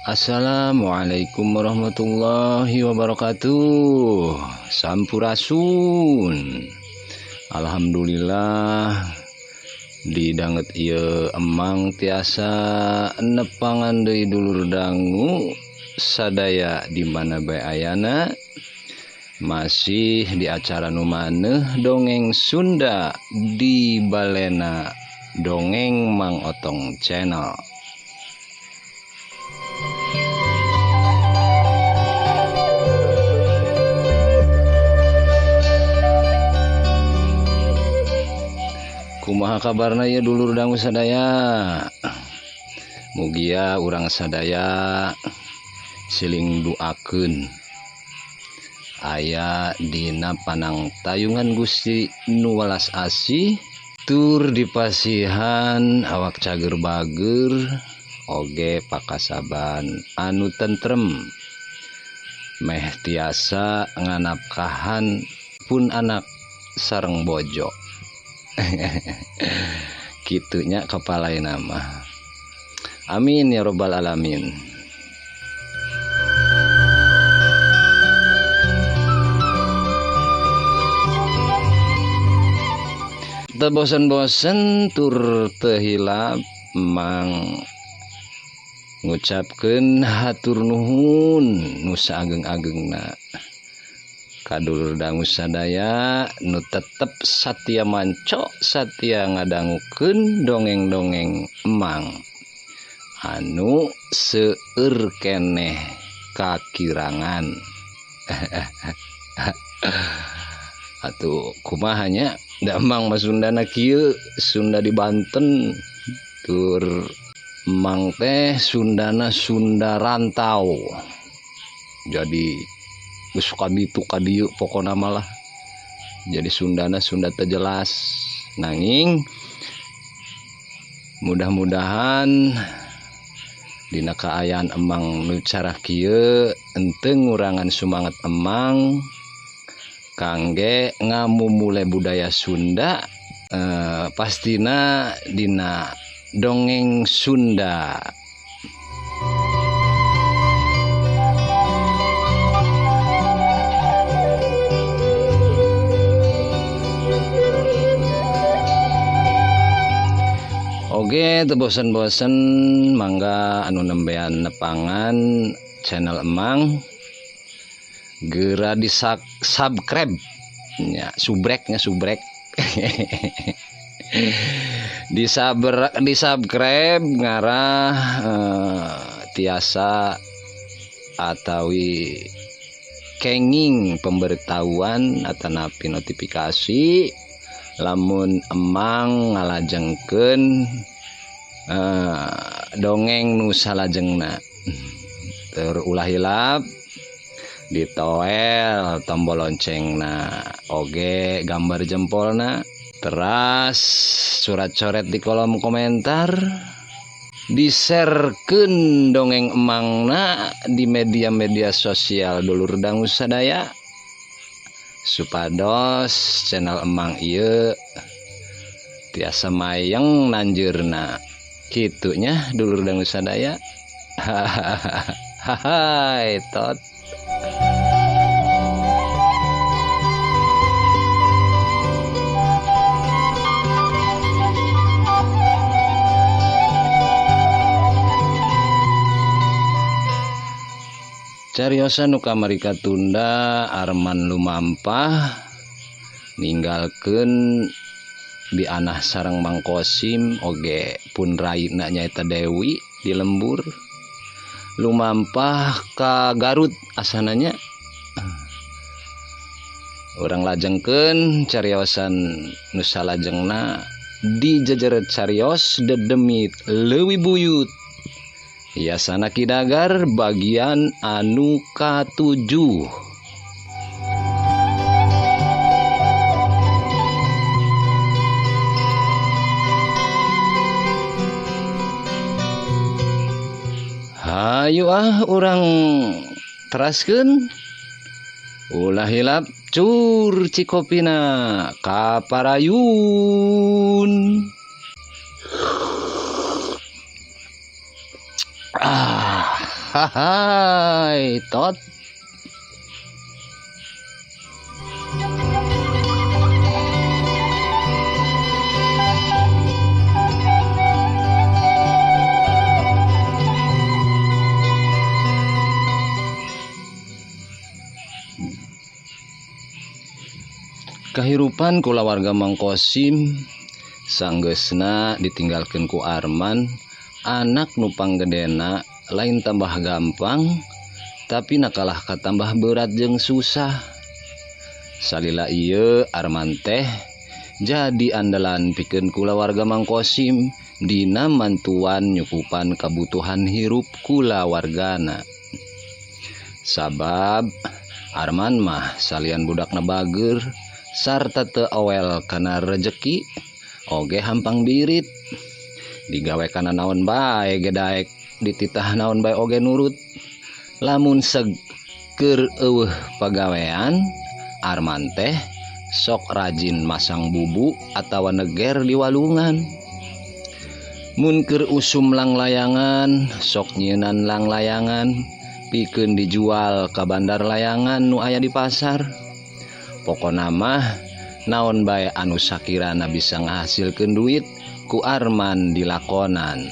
Assalamualaikum warahmatullahi wabarakatuh. Sampurasun. Alhamdulillah didanget ieu emang tiasa nepangan deui dulur dangu sadaya di mana bae ayana. Masih di acara nu maneh dongeng Sunda di balena Dongeng Mang Otong Channel. Kumaha kabarna ya dulur dangu sadaya? Mugia urang sadaya siling duakeun aya dina panangtayungan Gusti nu welas asih, tur dipasihan awak cager bager oge pakasaban anu tentrem, meh tiasa nganapkahan pun anak sareng bojo. Kitunya kepalai nama. Amin ya robbal alamin. Teu bosen-bosen tur teu hilap mang ngucapkeun hatur nuhun nu saageng-agengna kadulur dangu sadaya nu tetep satia manco satia ngadangukeun dongeng-dongeng emang anu seueur keneh kakirangan. Atuh kumahanya da emang mah Sundana kieu, Sunda di Banten, tur emang teh Sundana Sunda rantau. Jadi geus kaditu kadieu pokona malah. Jadi Sundana Sunda teu jelas. Nanging mudah-mudahan dina kaayaan emang nu cara kieu henteu ngurangan sumanget emang kangge ngamumule budaya Sunda, pastina dina dongeng Sunda. Oge teu bosen-bosen mangga anu nembean nepangan channel emang geura di subscribe nya subrek di subscribe ngarah tiasa atawi kenging pemberitahuan atanapi notifikasi lamun emang ngalajengkeun dongeng nu salajengna. Terulah hilap ditoel tombol loncengna oge gambar jempolna, teras surat coret di kolom komentar, di-sharekeun dongeng emangna di media-media sosial dulur dangu sadaya supados channel emang ieu tiasa mayeng nanjeurna. Kitunya dulur dangu sadaya. Hai tot. Cariosa nu kamari katunda Arman lumampah ninggalkeun di anah sareng Mang Kosim oge pun raina nyaeta Dewi di lembur lumampah ka Garut asananya. Urang lajengkeun cariosan nu salajengna di jejer carios dedemit leuwih buyut Yasana Kidagar bagian anu ka-7. Hayu urang teraskeun ulah hilap cur cikopina kaparayun. Hai tot. Kahirupan kulawarga Mang Kosim sanggeusna ditinggalkeun ku Arman, anak nu panggedena lain tambah gampang tapi nakalah katambah berat jeung susah. Salila ieu Arman teh jadi andalan pikeun kulawarga Mang Kosim dina mantuan nyukupan kabutuhan hirup kulawargana. Sabab Arman mah salian budakna bager sarta teu awel kana rejeki oge hampang birit, digawe kana naon bae ge daek dititah naon bae oge nurut. Lamun seg keur eueuh pagawean Arman teh sok rajin masang bubu atawa neger di walungan. Mun keur usum langlayangan sok nyieunnan langlayangan pikeun dijual ka bandar layangan nu aya di pasar. Pokona mah naon bae anu sakirana bisa ngahasilkeun duit ku Arman dilakonan.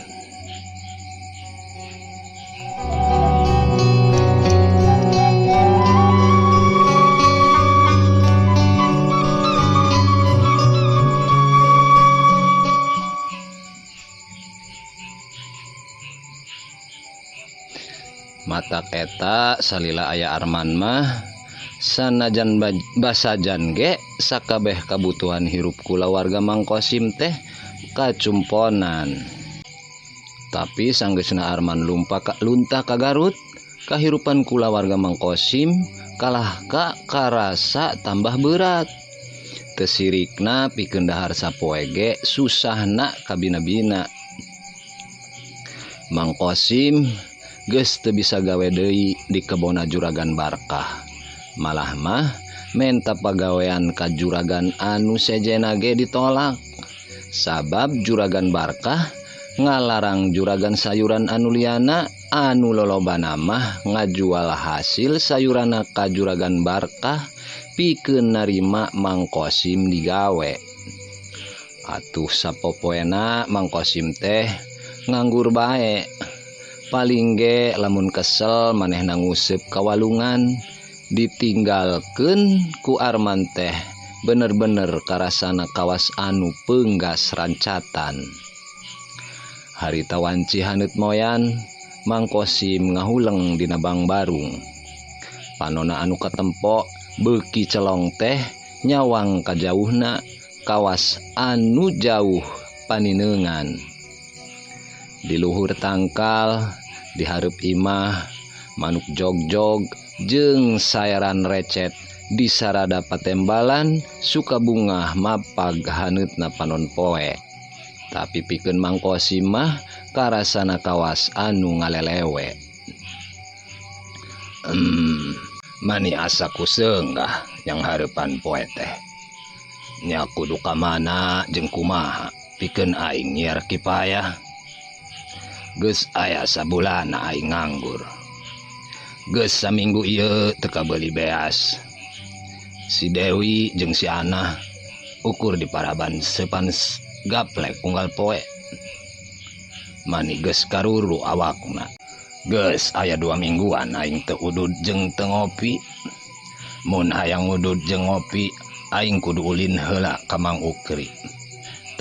Matak eta salila aya Arman mah sanajan basajan ge sakabeh kabutuhan hirup kulawarga Mang Kosim teh kacumponan. Tapi sanggeusna Arman luntah ka Garut, kahirupan kulawarga Mang Kosim kalah karasa tambah berat. Teu sirikna pikeun dahar sapoe ge susahna kabina-bina. Mang Kosim geus teu bisa gawe deui di kebona Juragan Barkah. Malah mah menta pagawean ka juragan anu sejena ge ditolak. Sabab Juragan Barkah ngalarang juragan sayuran anu liana anu lolobana mah ngajual hasil sayurana ka Juragan Barkah pikeun narima Mang Kosim digawe. Atuh sapopoena Mang Kosim teh nganggur bae. Paling ge lamun kesel manehna nguseup ka walungan, ditinggalkeun ku Arman teh bener-bener karasana kawas anu peunggas rancatan. Harita wanci haneut moyan Mang Kosim ngahuleng dina Bang Barung. Panonna anu katempo beuki celong teh nyawang kajauhna kawas anu jauh paninengan. Di luhur tangkal dihareup imah manuk jogjog jeung sayaran recet di sarada patembalan suka bunga mapag haneutna panon poe. Tapi pikeun Mang Kosim mah karasana kawas anu ngalelewe. Mani asa kuseunggah yang hareupan poe teh. Nya kudu ka mana jeung kumaha pikeun aing nyiar kipayah. Geus aya sabulana aing nganggur. Geus saminggu ieu teu kabeuli beas. Si Dewi jeung si Anah ukur di paraban seupan gaplek unggal poe. Mani geus karuru awakna. Geus aya 2 mingguan aing teu udud jeung teu ngopi. Mun hayang udud jeung ngopi aing kudu ulin heula ka Mang Ukri.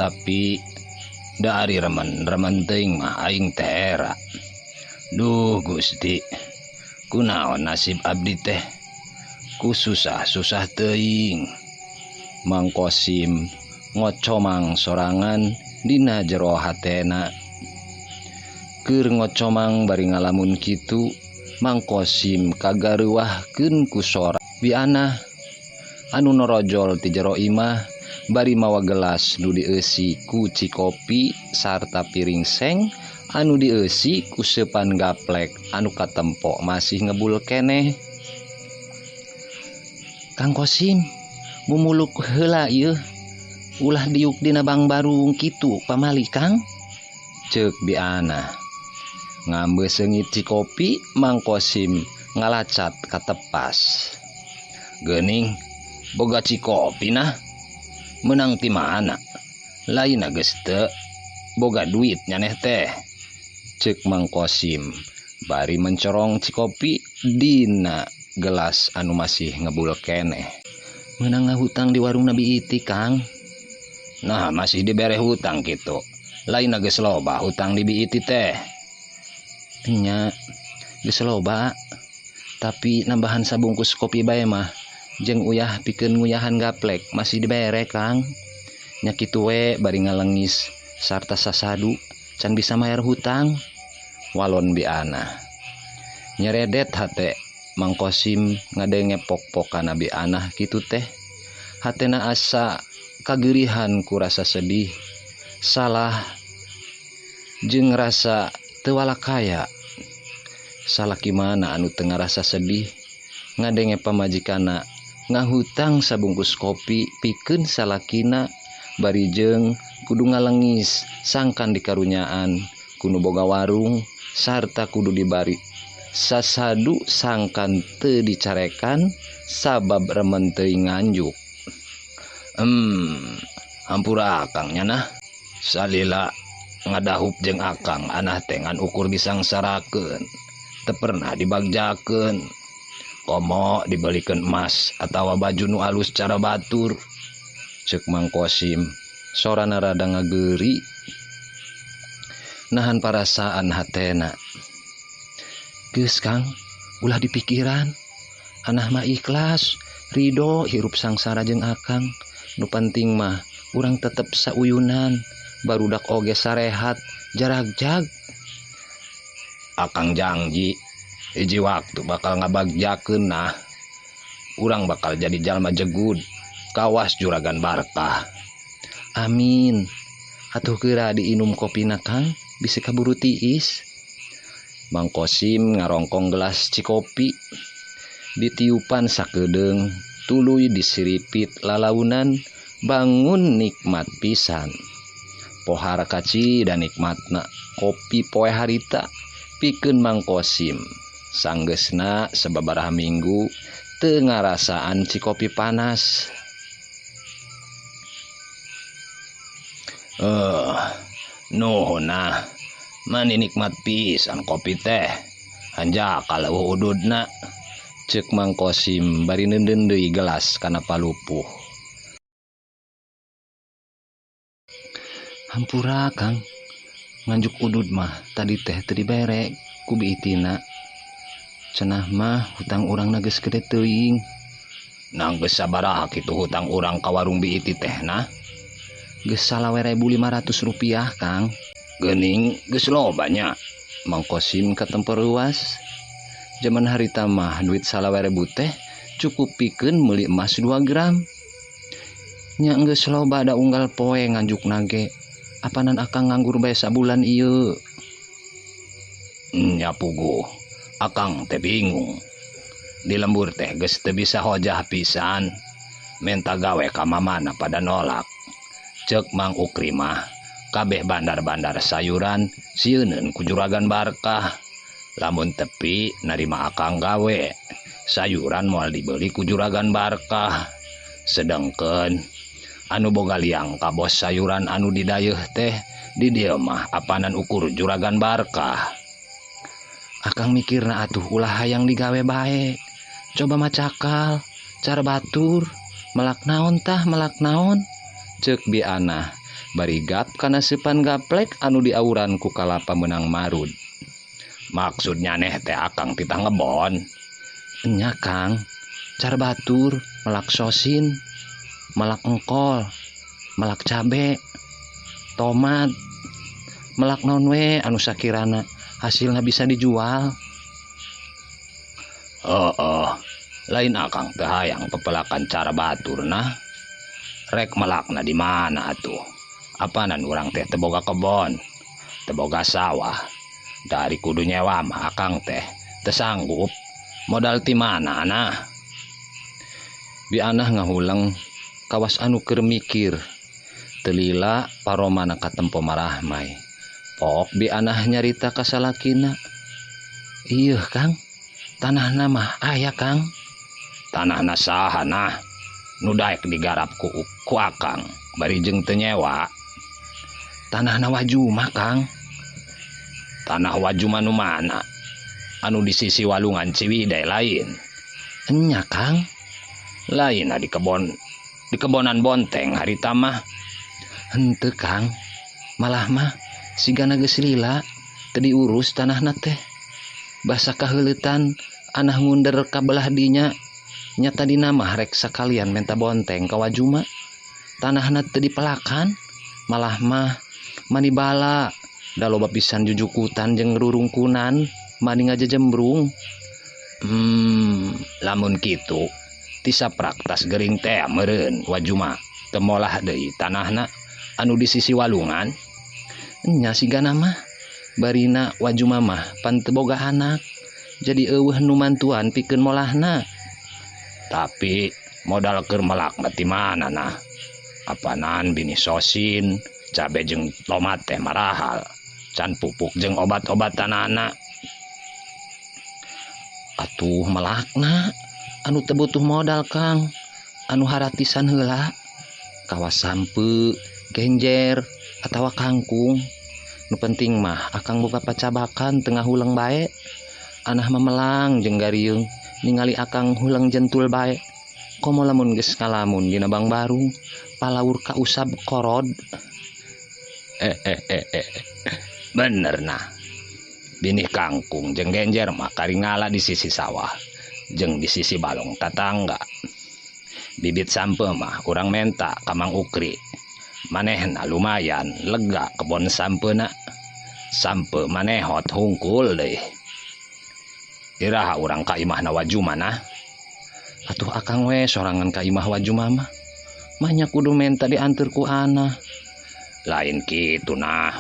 Tapi dari remen teuing mah aing teh era. Duh Gusti, kunaon nasib abdi teh? Ku susah teuing. Mang Kosim ngocomang sorangan dina jero hatena. Keur ngocomang bari ngalamun kitu, Mang Kosim kagareuwahkeun ku sora Biana anu norojol ti jero imah. Bari mawa gelas nu dieusi ku cikopi sarta piring seng anu dieusi ku seupan gaplek anu katempo masih ngebul keneh. Kang Kosim, mumuluk heula ieu. Ulah diuk dina Bang Barung kitu pamali Kang, ceuk Biana. Ngambe sengit cikopi Mang Kosim ngalacat katepas. Geuning boga cikopi nah menang ti mana? Lain geus teu boga duit nyaneh teh, ceuk Mang Kosim bari mencorong cikopi dina gelas anu masih ngebul keneh. Meunang ngahutang di warung Nabi Iti Kang. Nah masih dibere hutang gitu. Lain geus loba hutang di Bi Iti teh. Nya geus loba, tapi nambahan sabungkus kopi bae mah jeung uyah pikeun nguyahan gaplek masih dibere Kang. Nya kitu we bari ngalengis sarta sasadu can bisa mayar hutang. Walon Bi Ana. Nyeredet hate Mang Kosim ngadenge pok-pokan Bi Ana kitu teh. Hatena asa kagerihan ku rasa sedih, salah jeung rasa teu walakaya. Salah kimana anu teu ngarasa sedih ngadenge pamajikana ngahutang sabungkus kopi pikeun salakina bari jeung kudu ngalengis sangkan dikarunyaan kudu boga warung sarta kudu dibari sasadu sangkan teu dicarekan sabab remen teuing nganjuk. Hampura akang nya nah. Salila ngadahup jeung akang anah teh ngan ukur disangsarakeun. Teu pernah dibagjakeun. Komo dibelikeun emas atawa baju nu alus cara batur. Ceuk Mang Kosim sorana rada ngageuri. Nahan parasaan hatena. Geus Kang, ulah dipikiran. Anah mah ikhlas, ridho hirup sangsara jeung akang. Nu penting mah urang tetep sauyunan, barudak oge sarehat, jaragjag. Akang janji hiji waktu bakal ngabagjakeun nah. Urang bakal jadi jalma jegud, kawas juragan Barkah. Amin. Atuh geura diinum kopina Kang, bisi kaburu tiis. Mang Kosim ngarongkong gelas cikopi. Ditiupan sakedeung, tuluy disiripit lalaunan, bangun nikmat pisan. Pohar kaci dan nikmatna kopi poe harita pikeun Mang Kosim. Sanggeusna sababaraha minggu teu ngarasaan cikopi panas. Nuhun nah. Mani nikmat pisan kopi teh. Hanja kalau ududna. Ceuk Mang Kosim bari neundeun deui gelas kana palupuh. Hampura Kang, nganjuk udud mah tadi teh teu dibere ku Bi Itina. Cenah mah hutang urang na geus gede teuing. Nang geus sabaraha kitu hutang urang ka warung Bi Iti teh nah? Geus Rp500 Kang. Geuning geus loba nya. Mang Kosim katemper ruas. Zaman harita mah duit 20.000 teh cukup pikeun meuli emas 2 gram. Nya geus loba da unggal poe nganjuk nage. Apanan akang nganggur bae sabulan ieu? Nya puguh. Akang teh bingung. Di lembur teh geus teu bisa hojah pisan. Menta gawe ka mamana pada nolak. Ceuk Mang Ukri mah kabeh bandar-bandar sayuran sieuneun ku juragan Barkah. Lamun tepi narima akang gawe, sayuran moal dibeli ku juragan Barkah. Sedengkeun anu boga liang ka bos sayuran anu didayeuh teh di dieu mah apanan ukur juragan Barkah. Akang mikirna atuh ulah hayang digawe bae. Coba macakal, cara batur, melak naon tah melak naon. Ceuk Bi Ana bari gap kana seupan gaplek anu diauran ku kalapa meunang marud. Maksudnya neh teh akang titah ngebon. Nya Kang, cara batur, melak sosin, melak engkol, melak cabe, tomat, melak naon we anu sakirana hasilna bisa dijual. Lain akang teh hayang pepelakan cara batur nah. Rek melakna di mana atuh? Apanan urang teh teu boga kebon, teu boga sawah. Dari kudu nyewa mah akang teh teu sanggup. Modal ti mana nah? Bi Ana ngahuleng kawas anu keur mikir. Teu lila paromana katempo marahmay. Pok bi anah nyarita ka salakina. Ieuh Kang, tanahna mah aya Kang. Tanahna saha nah? Nu daek digarap ku akang bari jeung teu nyewa. Tanahna Wajuma Kang. Tanah Wajuma nu mana? Anu di sisi walungan Ciwidey lain. Enya Kang. Lain di kebonan Bonteng harita mah. Henteu Kang. Malah mah sigana geus lila teu diurus tanahna teh. Basa kaheuletan anah ngunder ka belah dinya. Nyata dina mah rek sakalian menta Bonteng ka Wajuma. Tanahna teu dipelakan, malah mah manibala da loba pisan jujukutan jeung rurungkunan mani ngajejembrung. Lamun kitu tisaprak tas gering teh meureun Wajuma teu molah deui tanahna anu di sisi walungan. Nya sigana mah barina Wajuma mah pan teu boga anak, jadi eueuh nu mantuan pikeun molahna. Tapi modal keur melak mah ti mana nah? Apanan bini sosin, cabe jeung tomat teh marahal, can pupuk jeung obat-obatanana. Atuh melakna anu teu butuh modal Kang, anu haratisan heula kawas sampeu, genjer, atawa kangkung. Nu penting mah akang boga pacabakan tengah huleng bae. Anah memelang jeung garieung ningali akang huleng jentul bae. Komo lamun geus ngalamun dina Bang Barung, palaur ka usab korod. Bener nah. Bini kangkung jeung genjer mah karingala di sisi sawah jeung di sisi balong tatangga. Bibit sampeu mah urang menta ka Mang Ukri. Manehna lumayan lega kebon sampeuna. Sampeu manehot hungkul deui. Iraha urang ka imahna Wajuma nah. Atuh akang we sorangan ka imah Wajuma mah. Mahnya kudu menta dianteur ku anah. Lain kitu nah.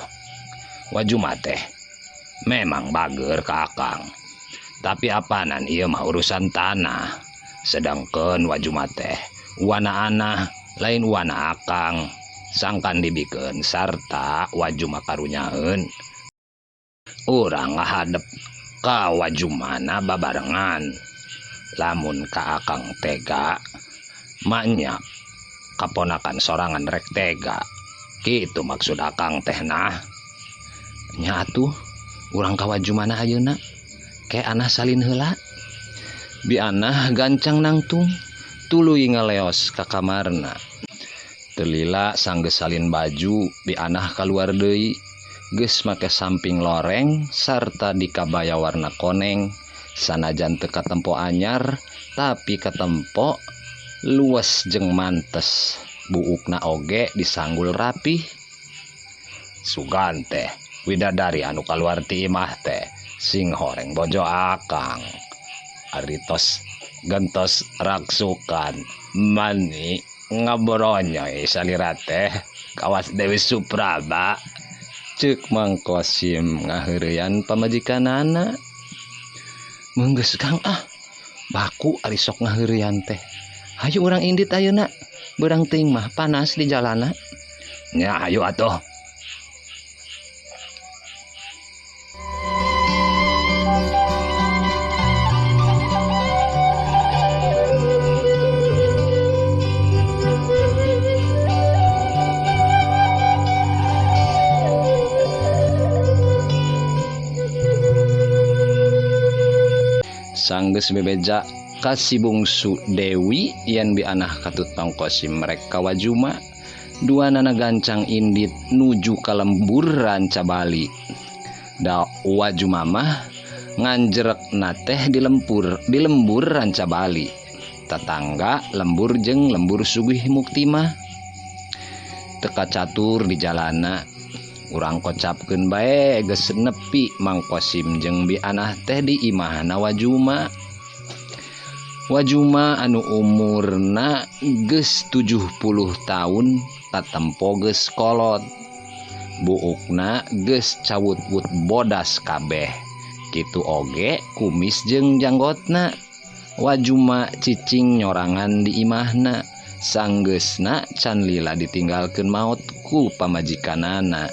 Wajuma teh memang bager ka akang. Tapi apanan ieu mah urusan tanah. Sedangkeun Wajuma teh wana anah lain wana akang. Sangkan dibikeun sarta Wajuma karunyaeun. Urang ngahadep ka Wajumana babarengan. Lamun ka akang tega, maknya kaponakan sorangan rek tega. Kitu maksud akang teh nah. Nya atuh urang ka Wajumana ayeuna ke anah salin heula. Bi anah gancang nangtung tuluy ngaleos ka kamarna. Teu lila sanggeus salin baju bi anah kaluar deui. Geus make samping loreng sarta dikabaya warna koneng. Sanajan teu katempo anyar tapi katempo luas jeung mantes. Buukna oge disanggul rapih. Sugan teh widadari anu kaluar ti imah teh sing horeng bojo akang. Aritos gentos raksukan mani ngabronyoy salira teh kawas Dewi Supraba. Ceuk Mang Kosim ngaheureuyan pamajikanana. Menggeus Kang baku ari sok ngaheureuyan teh. Hayu urang indit ayeuna. Beurang teuing mah panas di jalana. Nya hayu atuh. Sanggeus bebeja kasih bungsu Dewi yen bi anah katut Mang Kosim rek ka Wajuma. Duanana gancang indit nuju ka lembur ranca Bali. Da Wajuma mah nganjerekna teh di lembur ranca Bali. Tetangga lembur jeung lembur Sugih Mukti mah teka catur di jalana. Urang kocapkeun bae geus nepi Mang Kosim jeung bi anah teh di imahna Wajuma. Wajuma anu umurna geus 70 taun katempo geus kolot. Buukna geus cawut-wut bodas kabeh. Kitu oge kumis jeung janggotna. Wajuma cicing nyorangan di imahna. Sanggeusna can lila ditinggalkeun maot ku pamajikanana.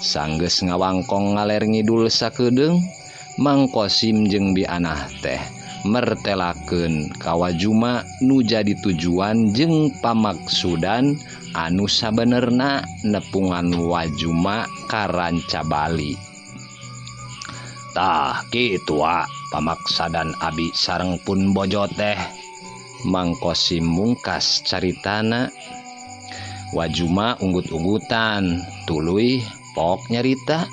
Sanggeus ngawangkong ngaler ngidul sakedeung, Mang Kosim jeung Bianah teh mertelakeun ka wajuma nu jadi tujuan jeung pamaksudan anu sabenerna nepungan wajuma ka ranca Bali. Tah kitu wa pamaksadan abi sareng pun bojo teh. Mang Kosim mungkas caritana. Wajuma unggut-unggutan, tuluy pok nyarita.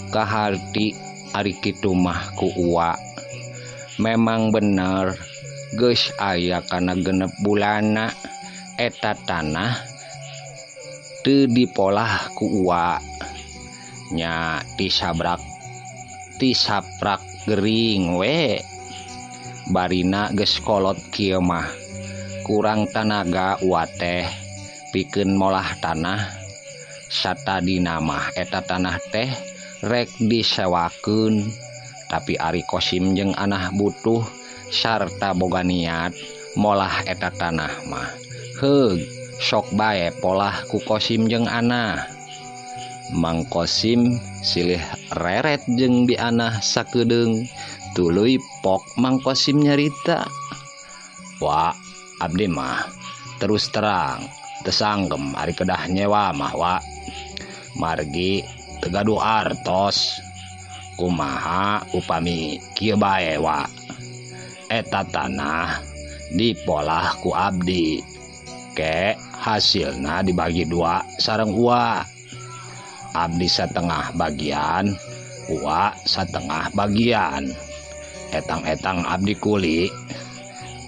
Kaharti ari kitu mah ku uwa. Memang bener geus aya kana genep bulana eta tanah teu dipolah ku uwa. Nya tisabrak gering we. Barina geus kolot kieu mah kurang tanaga uwa teh pikeun molah tanah. Satadina mah eta tanah teh rek disewakeun, tapi ari Kosim jeung Anah butuh sarta boga niat molah eta tanah mah heug sok bae polah ku Kosim jeung Anah. Mang Kosim silih reret jeung Bianah sakedeung, tuluy pok Mang Kosim nyarita. Wa abdi mah terus terang teu sanggem ari kedah nyewa mah wa. Margi teu gaduh artos. Kumaha upami kieu bae wa. Eta tanah dipolah ku abdi. Ke hasilna dibagi dua sareng uwa. Abdi satengah bagian, uwa satengah bagian. Etang-etang abdi kuli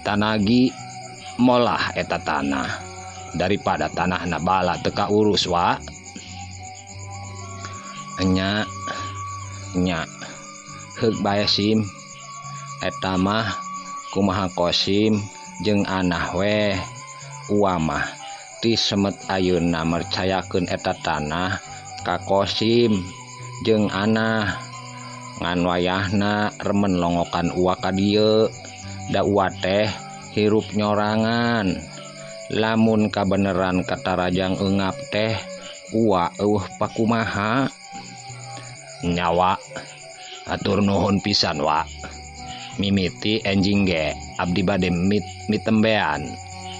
tanagi molah eta tanah daripada tanahna bala teu kaurus wa. Nya heug bae Sim, eta mah kumaha Kosim jeung Anah we. Uwa mah ti semet ayeuna mercayakeun eta tanah ka Kosim jeung Anah. Ngan wayahna remen longokan uwa ka dieu, da uwa teh hirup nyorangan. Lamun kabeneran kata Rajang eungap teh uwa eueuh pakumaha. Nyawa atur nuhun pisan wa. Mimiti enjing ge abdi bade mitembean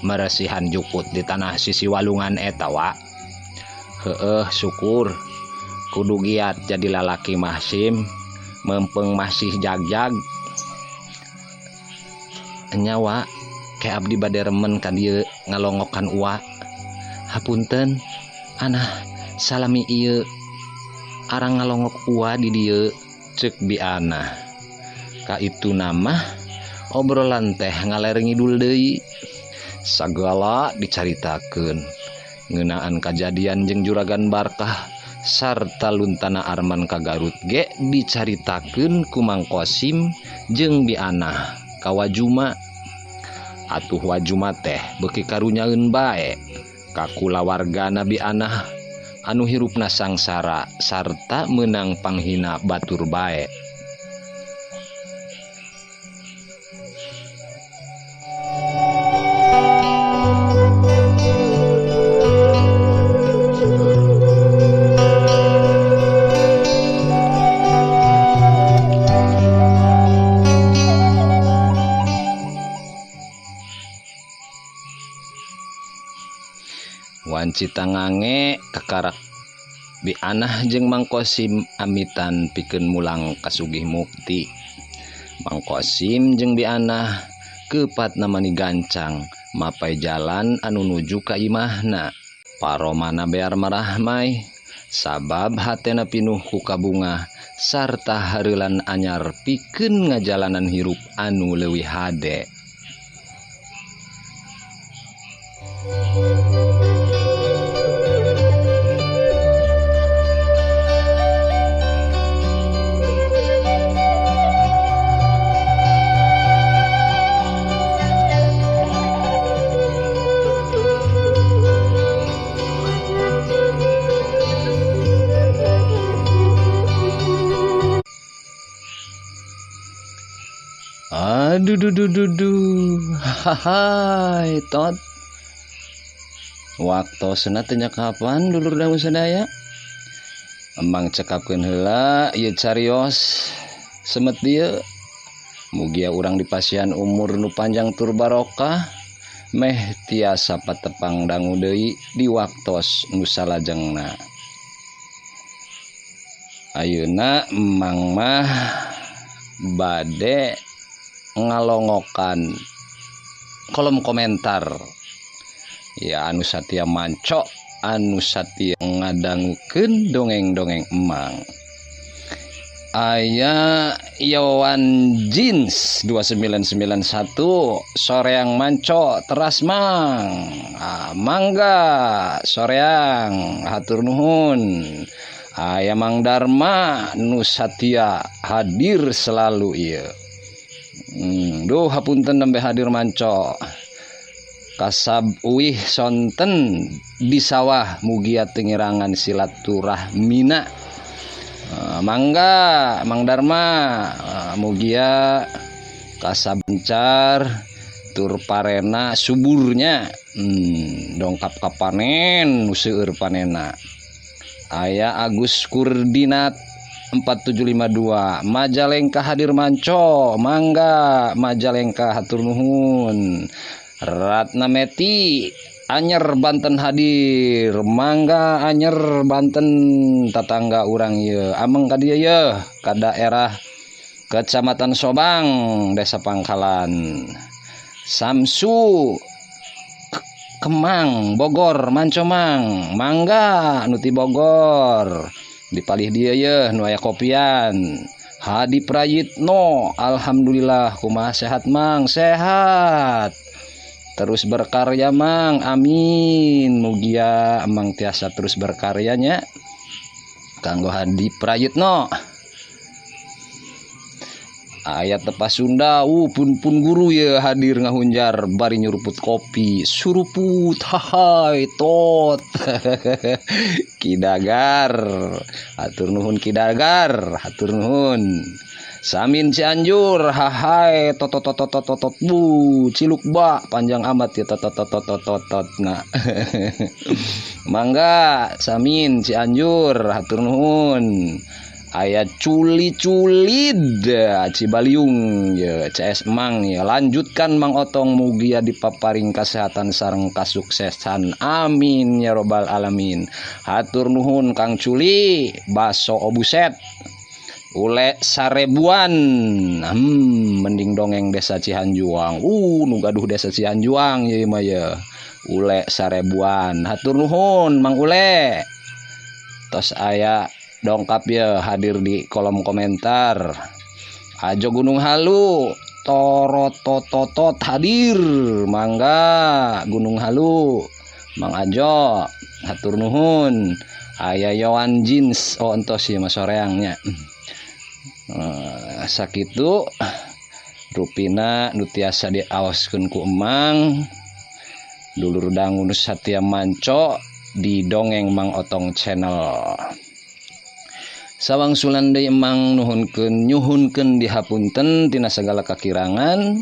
meresihan jukut di tanah sisi walungan eta wa. Heueuh syukur kudu giat jadi lalaki mah Sim, mempeng masih jagjag. Nyawa ke abdi bade remen ka dieu ngalongokan uwa. Hapunten Anah salami ieu arang ngalongok uwa di dieu, ceuk Bianah. Ka itu nama obrolan teh ngaler ngidul deui. Sagala dicaritakeun ngeunaan kajadian jeung Juragan Barkah sarta luntana Arman ka Garut ge dicaritakeun ku Mang Kosim jeung Bianah ka wajuma. Atuh wajuma teh beuki karunyaeun bae ka kulawargana Bianah anu hirupna sangsara sarta meunang panghina batur bae. Wanci tangange kakarak Bianah jeung Mang Kosim amitan pikeun mulang kasugih mukti. Mang Kosim jeung Bianah keupatna mani gancang mapai jalan anu nuju ka imahna. Paromana bear marahmai sabab hatena pinuh ku kabunga sarta hareulan anyar pikeun ngajalanan hirup anu leuwih hade. Aduh, hai tot. waktosna teh nya kapan dulur dangu sadaya. Emang cekapkeun heula ieu carios semet dieu mugia urang dipasihan umur nu panjang tur barokah meh tiasa patepang dangu deui di waktos nu salajengna. Ayeuna emang mah bade ngalongokan kolom komentar ya anu satia manco, anu satia ngadangukeun dongeng-dongeng emang. Aya Yawan Jeans 2991 soreang manco teras mang. Mangga soreang hatur nuhun. Aya Mang Dharma nu satia hadir selalu ieu. Duh hapunten nembe hadir manco. Kasab uih sonten di sawah mugia tengirangan silaturahmina. Mangga Mang Dharma mugia kasabencar tur parena suburnya dongkap ka panen nu seueur panena. Aya Agus Kurdinat 4752 Majalengka hadir manco. Mangga Majalengka hatur nuhun. Ratna Meti Anyer Banten hadir. Mangga Anyer Banten tatangga urang ieu. Ameng ka dieu yeuh ka daerah Kecamatan Sobang Desa Pangkalan. Samsu Kemang Bogor manco mang. Mangga nu ti Bogor dipalih dieu yeuh nu aya kopian. Hadi Prayitno alhamdulillah kumaha sehat mang. Sehat terus berkarya mang, amin. Mugia emang tiasa terus berkaryanya kanggo Hadi Prayitno. Ayat tepas Sunda pun guru ya hadir ngahunjar bari nyuruput kopi suruput hai tot Kidagar hatur nuhun Kidagar hatur nuhun. Samin Cianjur hahai tot bu ciluk ba panjang amat ya tot nah. Mangga Samin Cianjur hatur nuhun. Aya culi-culid Cibaliung ya CS Emang ya. Lanjutkan Mang Otong mugia dipaparing kesehatan sareng kasuksesan amin ya robbal alamin. Hatur nuhun Kang Culi baso obuset ule sarebuan. Mending dongeng Desa Cihanjuang. Nu gaduh Desa Cihanjuang ya mah ya. Ule sarebuan. Hatur nuhun Mang Ule. Tos aya dongkap ya hadir di kolom komentar. Ajo Gunung Halu torotototot hadir. Mangga Gunung Halu Mang Ajo hatur nuhun. Aya Yawan Jeans entos ya mas soreangnya. Sakitu rupina nu tiasa diaoskeun ku emang dulur dangu nu satia manco di dongeng Mang Otong channel. Sawangsulan deui emang nyuhunkeun dihapunten tina sagala kakirangan.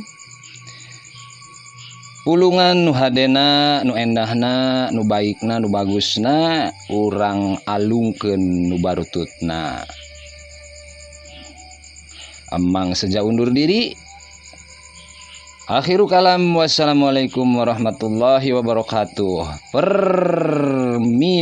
Ulungan nu hadena, nu endahna, nu baikna, nu bagusna urang alungkeun nu barututna. Emang seja undur diri. Akhiru kalam wassalamualaikum warahmatullahi wabarakatuh. Permios.